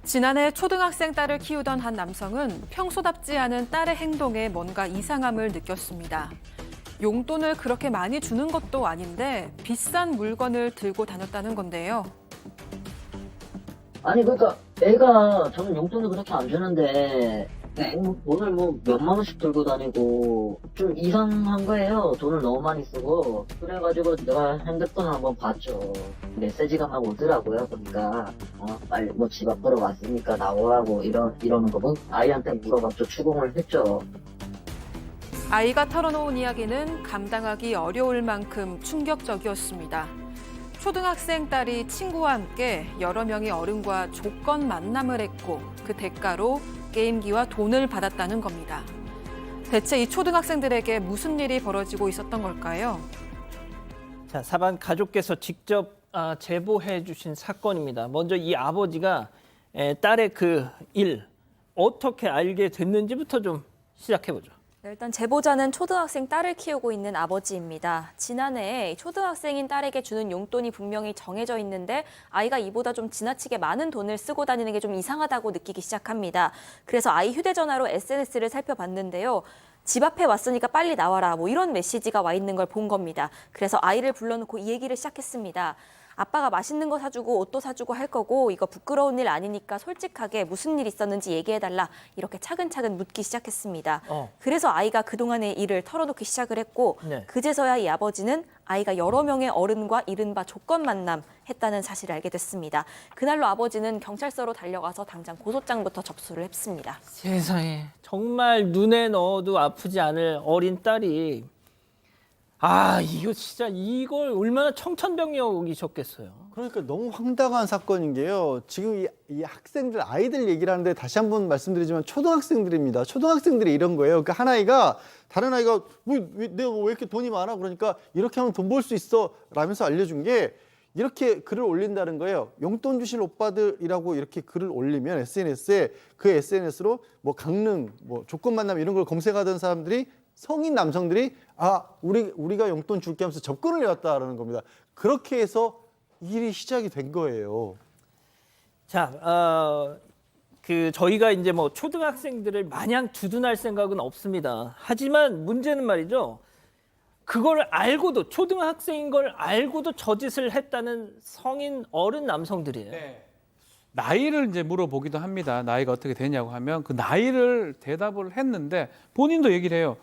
지난해 초등학생 딸을 키우던 한 남성은 평소답지 않은 딸의 행동에 뭔가 이상함을 느꼈습니다. 용돈을 그렇게 많이 주는 것도 아닌데 비싼 물건을 들고 다녔다는 건데요. 아니 그러니까 애가 저는 용돈을 그렇게 안 주는데 돈을 뭐 몇만 원씩 들고 다니고 좀 이상한 거예요. 돈을 너무 많이 쓰고 그래가지고 내가 핸드폰을 한번 봤죠. 메시지가 막 오더라고요. 그러니까 빨리 뭐 집 앞으로 왔으니까 나오라고 이러는 거 뭐 아이한테 물어봤죠. 추궁을 했죠. 아이가 털어놓은 이야기는 감당하기 어려울 만큼 충격적이었습니다. 초등학생 딸이 친구와 함께 여러 명의 어른과 조건 만남을 했고 그 대가로 게임기와 돈을 받았다는 겁니다. 대체 이 초등학생들에게 무슨 일이 벌어지고 있었던 걸까요? 자, 사반 가족께서 직접 제보해 주신 사건입니다. 먼저 이 아버지가 딸의 그 일 어떻게 알게 됐는지부터 좀 시작해 보죠. 네, 일단 제보자는 초등학생 딸을 키우고 있는 아버지입니다. 지난해 초등학생인 딸에게 주는 용돈이 분명히 정해져 있는데 아이가 이보다 좀 지나치게 많은 돈을 쓰고 다니는 게 좀 이상하다고 느끼기 시작합니다. 그래서 아이 휴대전화로 SNS를 살펴봤는데요. 집 앞에 왔으니까 빨리 나와라 뭐 이런 메시지가 와 있는 걸 본 겁니다. 그래서 아이를 불러놓고 이 얘기를 시작했습니다. 아빠가 맛있는 거 사주고 옷도 사주고 할 거고 이거 부끄러운 일 아니니까 솔직하게 무슨 일 있었는지 얘기해달라 이렇게 차근차근 묻기 시작했습니다. 그래서 아이가 그동안의 일을 털어놓기 시작을 했고 네. 그제서야 이 아버지는 아이가 여러 명의 어른과 이른바 조건 만남 했다는 사실을 알게 됐습니다. 그날로 아버지는 경찰서로 달려가서 당장 고소장부터 접수를 했습니다. 세상에 정말 눈에 넣어도 아프지 않을 어린 딸이 이거 진짜 이걸 얼마나 청천벽력이셨겠어요. 그러니까 너무 황당한 사건인 게요. 지금 이 학생들, 아이들 얘기를 하는데 다시 한번 말씀드리지만 초등학생들입니다. 초등학생들이 이런 거예요. 그러니까 한 아이가 다른 아이가 내가 왜 이렇게 돈이 많아? 그러니까 이렇게 하면 돈 벌 수 있어 라면서 알려준 게 이렇게 글을 올린다는 거예요. 용돈 주실 오빠들이라고 이렇게 글을 올리면 SNS에 그 SNS로 뭐 강릉, 뭐 조건 만남 이런 걸 검색하던 사람들이 성인 남성들이 우리가 용돈 줄게 하면서 접근을 해왔다라는 겁니다. 그렇게 해서 일이 시작이 된 거예요. 자, 저희가 이제 뭐 초등학생들을 마냥 두둔할 생각은 없습니다. 하지만 문제는 말이죠. 그걸 알고도 초등학생인 걸 알고도 저 짓을 했다는 성인 어른 남성들이에요. 네. 나이를 이제 물어보기도 합니다. 나이가 어떻게 되냐고 하면 그 나이를 대답을 했는데 본인도 얘기를 해요.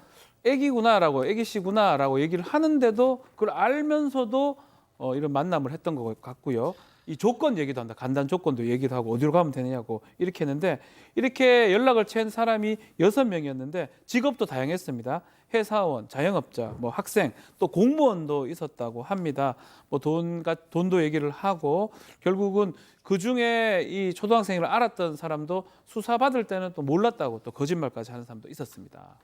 애기구나라고, 애기씨구나라고 얘기를 하는데도 그걸 알면서도 이런 만남을 했던 것 같고요. 이 조건 얘기도 한다. 간단 조건도 얘기도 하고 어디로 가면 되느냐고 이렇게 했는데 이렇게 연락을 취한 사람이 6명이었는데 직업도 다양했습니다. 회사원, 자영업자, 뭐 학생, 또 공무원도 있었다고 합니다. 뭐 돈도 얘기를 하고 결국은 그 중에 이 초등학생을 알았던 사람도 수사받을 때는 또 몰랐다고 또 거짓말까지 하는 사람도 있었습니다.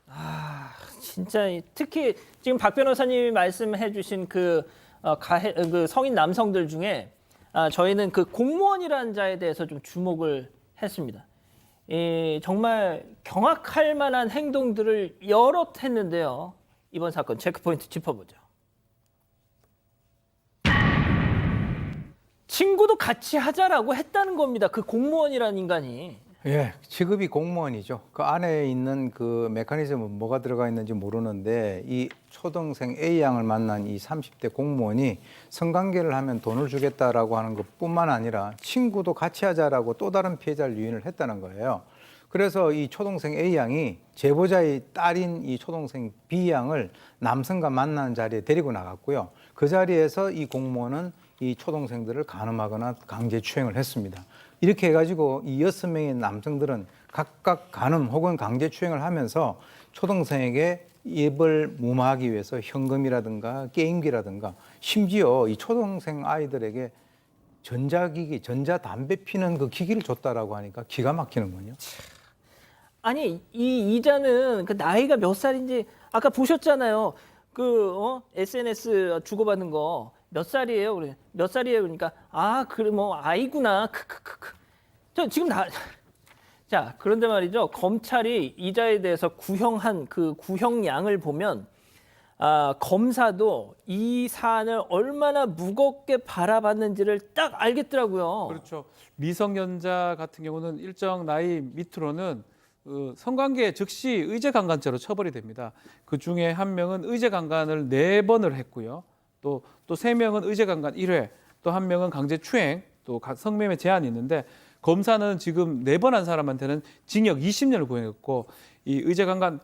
진짜 특히 지금 박 변호사님이 말씀해 주신 그 성인 남성들 중에 저희는 그 공무원이라는 자에 대해서 좀 주목을 했습니다. 정말 경악할 만한 행동들을 여럿 했는데요. 이번 사건 체크포인트 짚어보죠. 친구도 같이 하자라고 했다는 겁니다. 그 공무원이라는 인간이. 예, 직업이 공무원이죠. 그 안에 있는 그 메커니즘은 뭐가 들어가 있는지 모르는데 이 초등생 A 양을 만난 이 30대 공무원이 성관계를 하면 돈을 주겠다라고 하는 것뿐만 아니라 친구도 같이 하자라고 또 다른 피해자를 유인을 했다는 거예요. 그래서 이 초등생 A 양이 제보자의 딸인 이 초등생 B 양을 남성과 만나는 자리에 데리고 나갔고요. 그 자리에서 이 공무원은 이 초등생들을 간음하거나 강제 추행을 했습니다. 이렇게 해가지고 이 6명의 남성들은 각각 간음 혹은 강제 추행을 하면서 초등생에게 입을 무마하기 위해서 현금이라든가 게임기라든가 심지어 이 초등생 아이들에게 전자기기, 전자담배 피는 그 기기를 줬다라고 하니까 기가 막히는군요. 아니 이 이자는 그 나이가 몇 살인지 아까 보셨잖아요. SNS 주고받는 거 몇 살이에요? 그래 몇 살이에요? 그러니까 그래 뭐 아이구나. 크크크크. 저 지금 자 그런데 말이죠. 검찰이 이자에 대해서 구형한 그 구형량을 보면 검사도 이 사안을 얼마나 무겁게 바라봤는지를 딱 알겠더라고요. 그렇죠. 미성년자 같은 경우는 일정 나이 밑으로는 성관계 즉시 의제강간죄로 처벌이 됩니다. 그 중에 한 명은 의제강간을 4번을 했고요. 또 3명은 의제강간 1회, 또 1명은 강제추행, 또 성매매 제한이 있는데 검사는 지금 4번 한 사람한테는 징역 20년을 구형했고 이 의제강간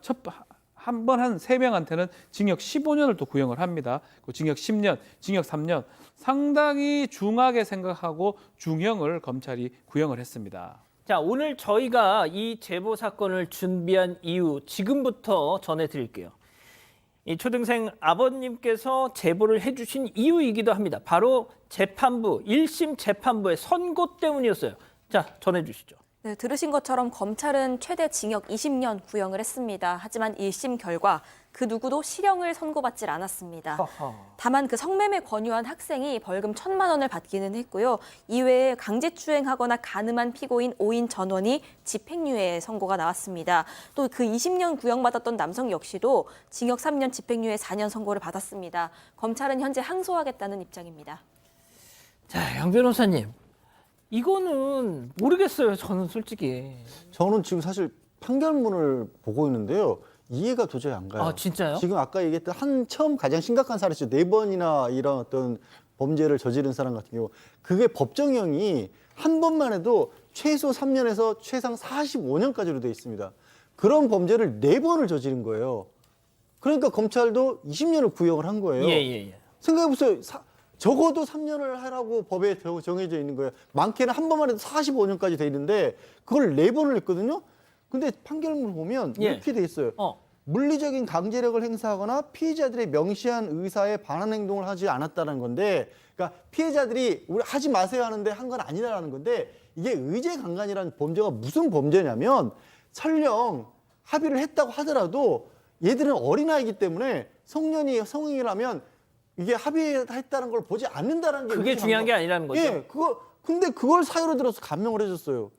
한 번 한 3명한테는 징역 15년을 또 구형을 합니다. 그 징역 10년, 징역 3년 상당히 중하게 생각하고 중형을 검찰이 구형을 했습니다. 자, 오늘 저희가 이 제보 사건을 준비한 이유 지금부터 전해드릴게요. 이 초등생 아버님께서 제보를 해주신 이유이기도 합니다. 바로 재판부, 1심 재판부의 선고 때문이었어요. 자, 전해주시죠. 네, 들으신 것처럼 검찰은 최대 징역 20년 구형을 했습니다. 하지만 1심 결과 그 누구도 실형을 선고받질 않았습니다. 다만 그 성매매 권유한 학생이 벌금 1,000만 원을 받기는 했고요. 이외에 강제추행하거나 간음한 피고인 5인 전원이 집행유예 선고가 나왔습니다. 또 그 20년 구형받았던 남성 역시도 징역 3년 집행유예 4년 선고를 받았습니다. 검찰은 현재 항소하겠다는 입장입니다. 자, 양 변호사님. 이거는 모르겠어요. 저는 솔직히. 저는 지금 사실 판결문을 보고 있는데요. 이해가 도저히 안 가요. 아, 진짜요? 지금 아까 얘기했던 처음 가장 심각한 사례죠. 4번이나 이런 어떤 범죄를 저지른 사람 같은 경우 그게 법정형이 한 번만 해도 최소 3년에서 최상 45년까지로 돼 있습니다. 그런 범죄를 4번을 저지른 거예요. 그러니까 검찰도 20년을 구형을 한 거예요. 예. 생각해보세요. 적어도 3년을 하라고 법에 정해져 있는 거예요. 많게는 한 번만 해도 45년까지 돼 있는데 그걸 4번을 했거든요. 근데 판결문을 보면 이렇게 돼 있어요. 물리적인 강제력을 행사하거나 피해자들의 명시한 의사에 반한 행동을 하지 않았다는 건데, 그러니까 피해자들이 우리 하지 마세요 하는데 한 건 아니다라는 건데, 이게 의제강간이라는 범죄가 무슨 범죄냐면 설령 합의를 했다고 하더라도 얘들은 어린아이기 때문에 성인이라면 이게 합의했다는 걸 보지 않는다는 게 그게 중요한 게 아니라는 거죠. 예, 근데 그걸 사유로 들어서 감형을 해줬어요.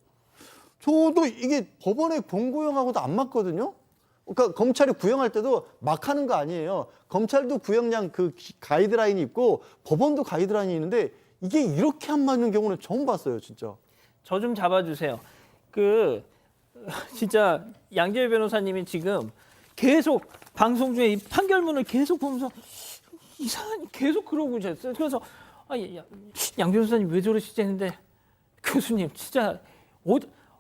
저도 이게 법원의 권고형하고도 안 맞거든요. 그러니까 검찰이 구형할 때도 막 하는 거 아니에요. 검찰도 구형량 그 가이드라인이 있고 법원도 가이드라인이 있는데 이게 이렇게 안 맞는 경우는 처음 봤어요, 진짜. 저 좀 잡아주세요. 진짜 양재열 변호사님이 지금 계속 방송 중에 이 판결문을 계속 보면서 이상하니 계속 그러고 있었어요. 그래서 양 변호사님 왜 저러시지 했는데 교수님 진짜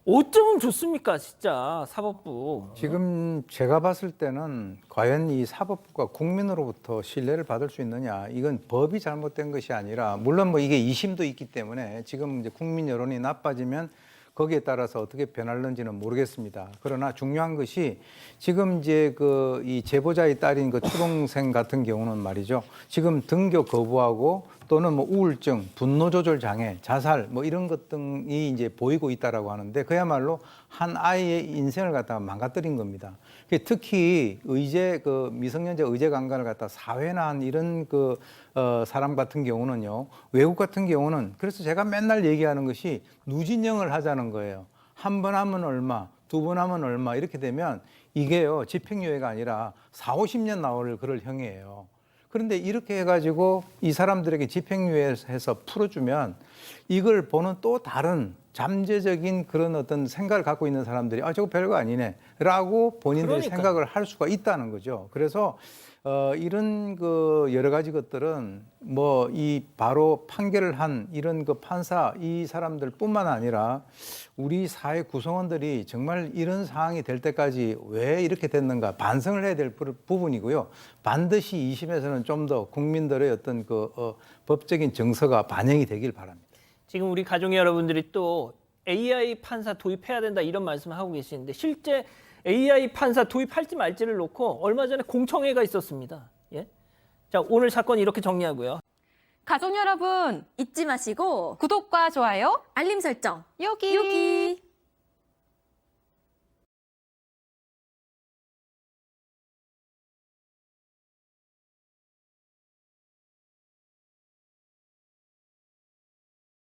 어쩌면 좋습니까 진짜 사법부. 지금 제가 봤을 때는 과연 이 사법부가 국민으로부터 신뢰를 받을 수 있느냐, 이건 법이 잘못된 것이 아니라, 물론 뭐 이게 2심도 있기 때문에 지금 이제 국민 여론이 나빠지면 거기에 따라서 어떻게 변할는지는 모르겠습니다. 그러나 중요한 것이 지금 이제 이 제보자의 딸인 그 초동생 같은 경우는 말이죠. 지금 등교 거부하고 또는 뭐 우울증, 분노 조절 장애, 자살 뭐 이런 것 등이 이제 보이고 있다라고 하는데 그야말로 한 아이의 인생을 갖다가 망가뜨린 겁니다. 특히 미성년자 의제 강간을 갖다 사회나 한 이런 사람 같은 경우는요. 외국 같은 경우는 그래서 제가 맨날 얘기하는 것이 누진형을 하자는 거예요. 한 번 하면 얼마, 2번 하면 얼마 이렇게 되면 이게요. 집행유예가 아니라 40-50년 나올 그럴 형이에요. 그런데 이렇게 해가지고 이 사람들에게 집행유예해서 풀어주면 이걸 보는 또 다른 잠재적인 그런 어떤 생각을 갖고 있는 사람들이 저거 별거 아니네 라고 본인들이 생각을 할 수가 있다는 거죠. 그래서 이런 여러 가지 것들은 뭐 이 바로 판결을 한 이런 판사 이 사람들뿐만 아니라 우리 사회 구성원들이 정말 이런 상황이 될 때까지 왜 이렇게 됐는가 반성을 해야 될 부분이고요. 반드시 2심에서는 좀 더 국민들의 어떤 법적인 정서가 반영이 되길 바랍니다. 지금 우리 가족 여러분들이 또 AI 판사 도입해야 된다 이런 말씀을 하고 계시는데 실제 AI 판사 도입할지 말지를 놓고 얼마 전에 공청회가 있었습니다. 예? 자, 오늘 사건 이렇게 정리하고요. 가족 여러분, 잊지 마시고 구독과 좋아요, 알림 설정 여기.